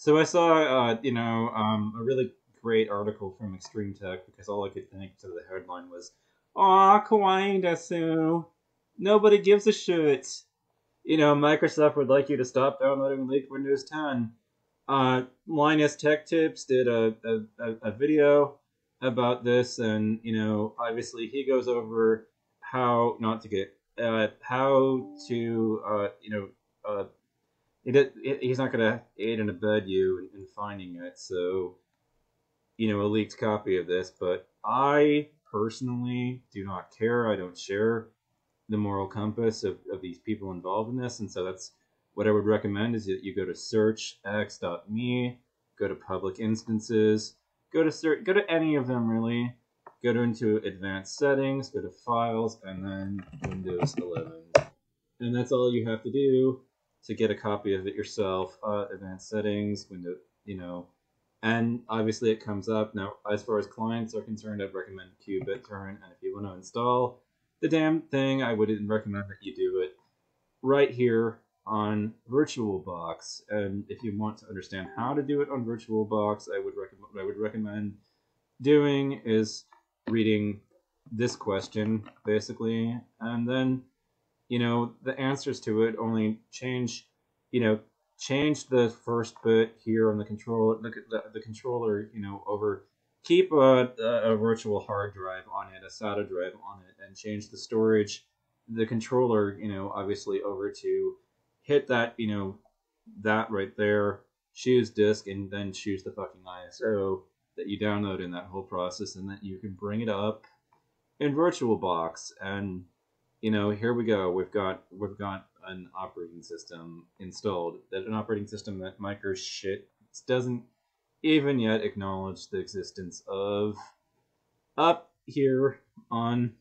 So I saw, a really great article from Extreme Tech because all I could think to the headline was, "Aw, kawaii desu. Nobody gives a shit." Microsoft would like you to stop downloading leaked Windows 10. Linus Tech Tips did a video about this, and obviously he goes over how not to get, how to, he's not gonna aid and abet you in finding it. So a leaked copy of this, but I personally do not care. I don't share the moral compass of these people involved in this, and so that's what I would recommend is that you go to searchx.me, go to public instances, go to any of them really, go into advanced settings, go to files, and then Windows 11. And that's all you have to do to get a copy of it yourself. Advanced settings, window, and obviously it comes up. Now, as far as clients are concerned, I'd recommend qBittorrent, and if you want to install the damn thing, I would recommend that you do it right here on VirtualBox. And if you want to understand how to do it on VirtualBox, I would recommend doing is reading this question basically, and then the answers to it only change, change the first bit here on the controller, the controller, over, keep a virtual hard drive on it, a SATA drive on it, and change the storage, the controller, obviously over to hit that, that right there, choose disk, and then choose the fucking ISO that you download in that whole process, and then you can bring it up in VirtualBox. And here we go. We've got an operating system installed. That an operating system that Micro shit doesn't even yet acknowledge the existence of up here on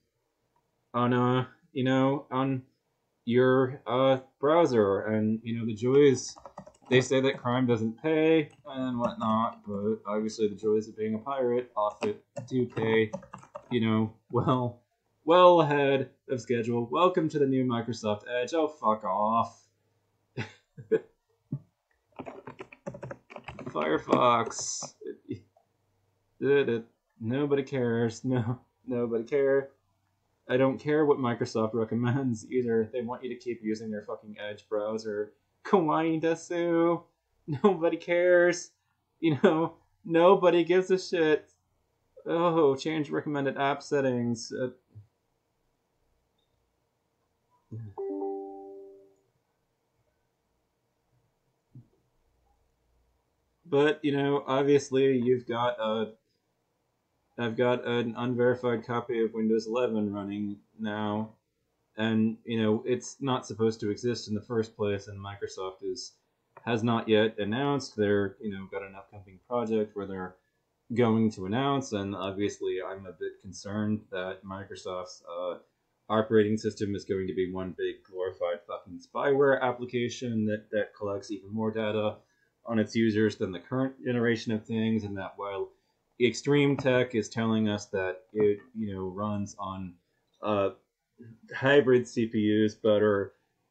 your browser. And the joys, they say that crime doesn't pay and whatnot, but obviously the joys of being a pirate off it do pay. Well ahead of schedule. Welcome to the new Microsoft Edge. Oh, fuck off. Firefox. Nobody cares. No, nobody care. I don't care what Microsoft recommends either. They want you to keep using their fucking Edge browser. Kawaii desu. Nobody cares. Nobody gives a shit. Oh, change recommended app settings. But obviously I've got an unverified copy of Windows 11 running now, and it's not supposed to exist in the first place, and Microsoft has not yet announced they're got an upcoming project where they're going to announce, and obviously I'm a bit concerned that Microsoft's operating system is going to be one big glorified fucking spyware application that collects even more data on its users than the current generation of things, and that while Extreme Tech is telling us that it runs on hybrid CPUs, but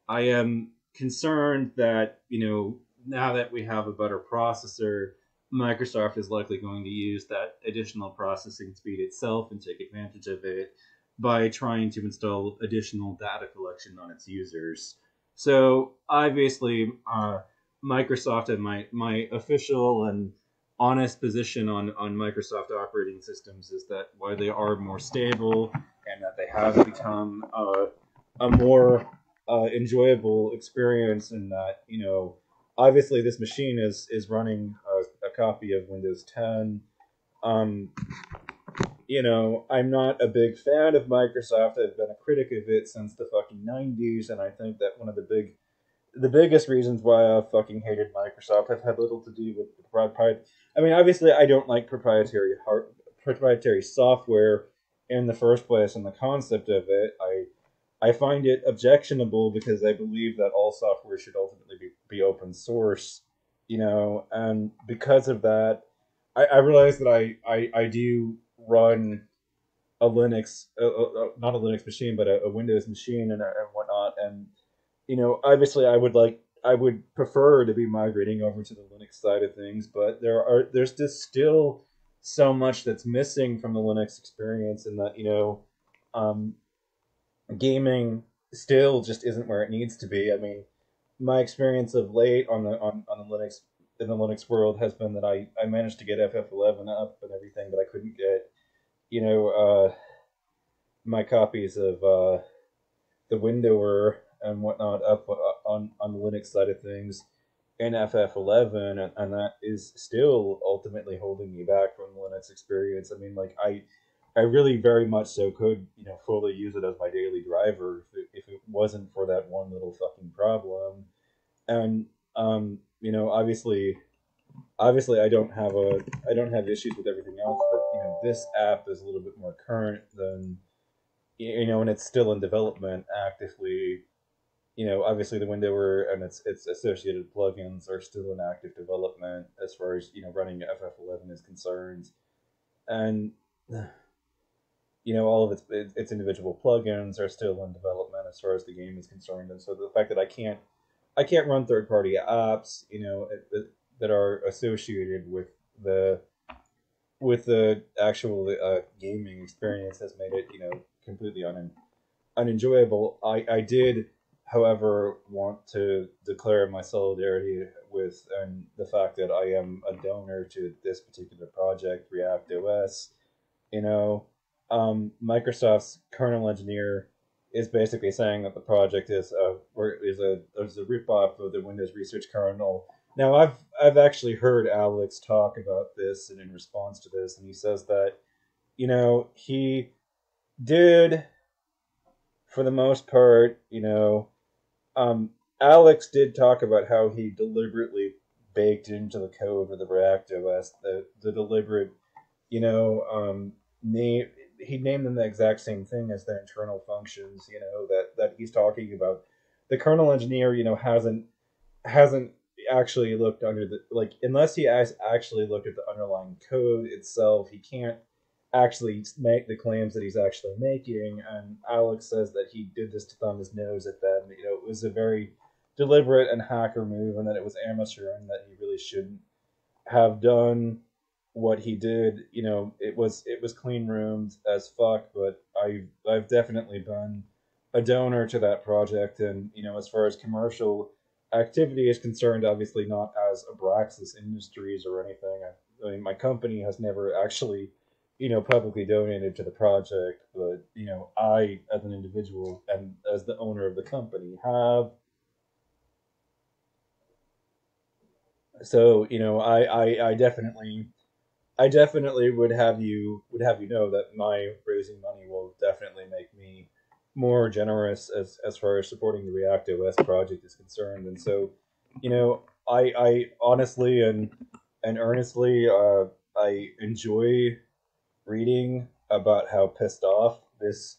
I am concerned that now that we have a better processor, Microsoft is likely going to use that additional processing speed itself and take advantage of it by trying to install additional data collection on its users. So obviously, Microsoft, and my official and honest position on Microsoft operating systems is that while they are more stable and that they have become a more enjoyable experience, and that obviously this machine is running a copy of Windows 10. I'm not a big fan of Microsoft. I've been a critic of it since the fucking 90s, and I think that one of the biggest reasons why I fucking hated Microsoft have had little to do with obviously I don't like proprietary software in the first place, and the concept of it, I find it objectionable because I believe that all software should ultimately be open source, and because of that, I realize that I do run a Linux, not a Linux machine, but a Windows machine and whatnot, and obviously I would like I would prefer to be migrating over to the Linux side of things, but there's just still so much that's missing from the Linux experience, and that um, gaming still just isn't where it needs to be. I mean, my experience of late on the Linux in the Linux world has been that I managed to get FF11 up and everything, but I couldn't get you know my copies of the Windower and whatnot up on the Linux side of things in FF11, and that is still ultimately holding me back from the Linux experience. I mean, like I really very much so could fully use it as my daily driver if it wasn't for that one little fucking problem. And obviously I don't have issues with everything else, but this app is a little bit more current than and it's still in development actively. Obviously the Windower and its associated plugins are still in active development as far as running FF11 is concerned, and all of its individual plugins are still in development as far as the game is concerned. And so the fact that I can't run third party apps, that are associated the with the actual gaming experience has made it completely unenjoyable. I did, however, want to declare my solidarity with and the fact that I am a donor to this particular project, React OS. Microsoft's kernel engineer is basically saying that the project is a ripoff of the Windows Research kernel. Now, I've actually heard Alex talk about this, and in response to this, and he says that he did, for the most part, Alex did talk about how he deliberately baked into the code of the React OS the deliberate, name. He named them the exact same thing as their internal functions. That he's talking about. The kernel engineer, hasn't actually looked under the unless he has actually looked at the underlying code itself, he can't actually make the claims that he's actually making. And Alex says that he did this to thumb his nose at them. It was a very deliberate and hacker move, and that it was amateur, and that he really shouldn't have done what he did. It was clean roomed as fuck, but I've definitely been a donor to that project. And as far as commercial activity is concerned, obviously not as Abraxas Industries or anything. I mean, my company has never actually publicly donated to the project, but I, as an individual and as the owner of the company, have. So I definitely would have you know that my raising money will definitely make me more generous as far as supporting the React OS project is concerned. And so I honestly and earnestly I enjoy reading about how pissed off this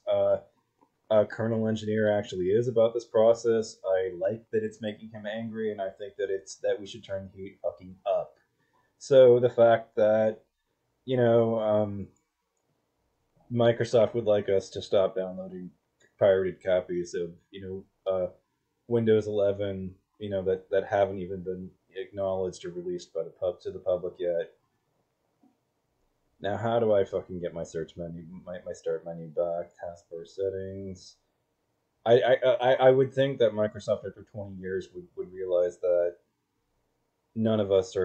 kernel engineer actually is about this process. I like that it's making him angry, and I think that we should turn heat fucking up. So the fact that you know Microsoft would like us to stop downloading pirated copies of Windows 11, that haven't even been acknowledged or released by the public yet. Now, how do I fucking get my search menu, my start menu back? Taskbar settings. I would think that Microsoft after 20 years would realize that none of us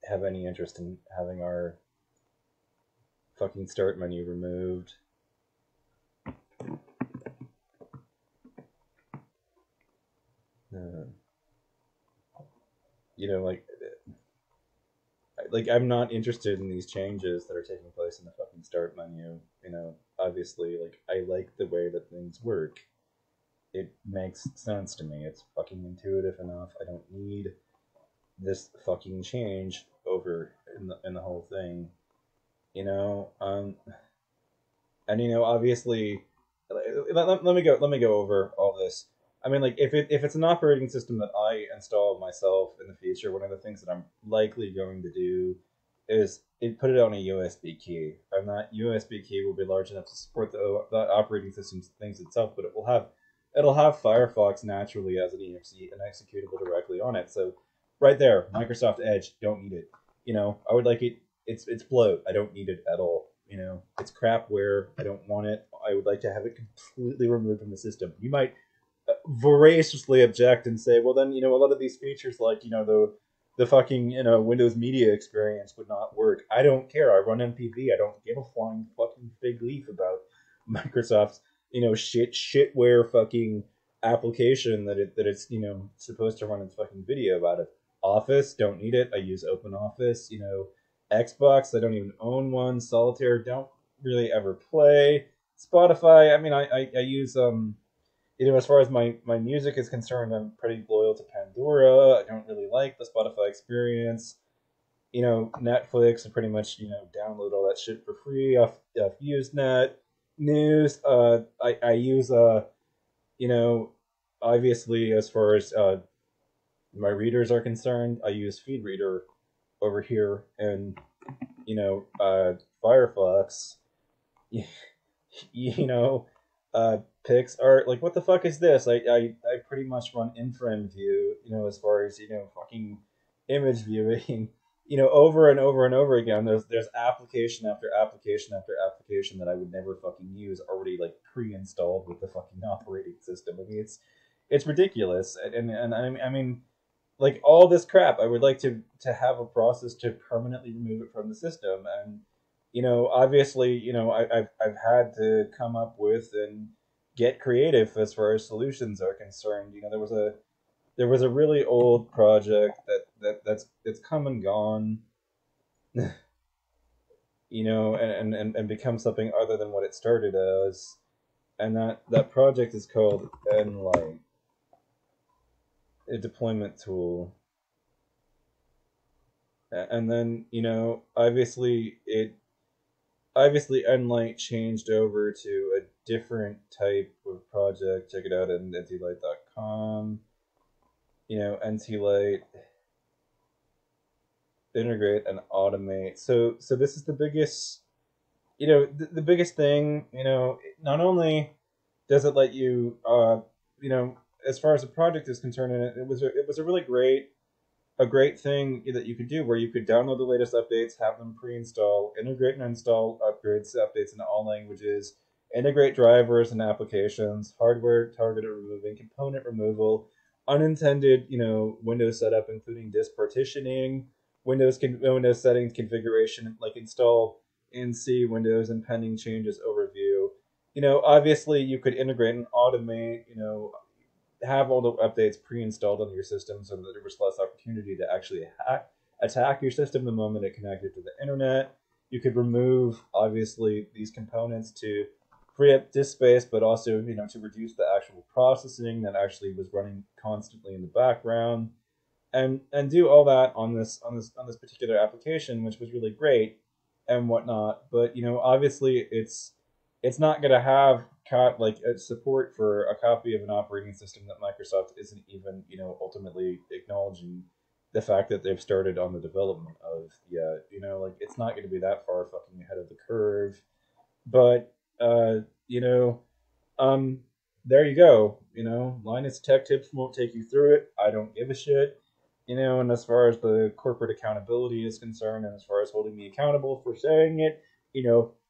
have any interest in having our fucking start menu removed. Uh, you know, like I'm not interested in these changes that are taking place in the fucking start menu. Obviously, like I like the way that things work. It makes sense to me. It's fucking intuitive enough. I don't need this fucking change over in the whole thing. You know, and obviously, let me go over all this. I mean, like if it's an operating system that I install myself in the future, one of the things that I'm likely going to do is put it on a USB key, and that USB key will be large enough to support the operating system things itself, but it will have it'll have Firefox naturally as an exe and executable directly on it. So right there, Microsoft Edge, don't need it. I would like it. It's bloat. I don't need it at all. It's crapware. I don't want it. I would like to have it completely removed from the system. You might voraciously object and say, well, then a lot of these features, like the fucking Windows Media Experience would not work. I don't care. I run MPV. I don't give a flying fucking fig leaf about Microsoft's shitware fucking application that it's supposed to run its fucking video about it. Office, don't need it. I use Open Office. Xbox, I don't even own one. Solitaire, don't really ever play. Spotify, I mean, I use as far as my music is concerned, I'm pretty loyal to Pandora. I don't really like the Spotify experience. Netflix, I pretty much download all that shit for free off Usenet. News, I use you know obviously, as far as my readers are concerned, I use FeedReader over here, and Firefox. you know, PixArt. Like, what the fuck is this? I pretty much run InfraView, as far as fucking image viewing. Over and over and over again. There's application after application after application that I would never fucking use, already like pre-installed with the fucking operating system. I mean, it's ridiculous, and I mean, like, all this crap. I would like to have a process to permanently remove it from the system, and obviously, I've had to come up with and get creative as far as solutions are concerned. There was a really old project that's come and gone, and become something other than what it started as, and that project is called Nlight, a deployment tool. And then obviously Nlight changed over to a different type of project. Check it out at ntlight.com. Nlight integrate and automate. So this is the biggest, the biggest thing. Not only does it let you, as far as the project is concerned, and it was a really great thing that you could do, where you could download the latest updates, have them pre-install, integrate and install updates in all languages, integrate drivers and applications, hardware targeted removing, component removal, unintended, Windows setup, including disk partitioning, Windows settings configuration, like install NC Windows and pending changes overview. Obviously you could integrate and automate, have all the updates pre-installed on your system, so that there was less opportunity to actually attack your system the moment it connected to the internet. You could remove, obviously, these components to free up disk space, but also to reduce the actual processing that actually was running constantly in the background, and do all that on this particular application, which was really great and whatnot. But obviously, it's not going to have like a support for a copy of an operating system that Microsoft isn't even ultimately acknowledging the fact that they've started on the development of yet. Like, it's not going to be that far fucking ahead of the curve. But uh, you know, um, there you go. Linus Tech Tips won't take you through it. I don't give a shit. And as far as the corporate accountability is concerned, and as far as holding me accountable for saying it,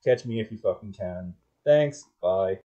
catch me if you fucking can. Thanks. Bye.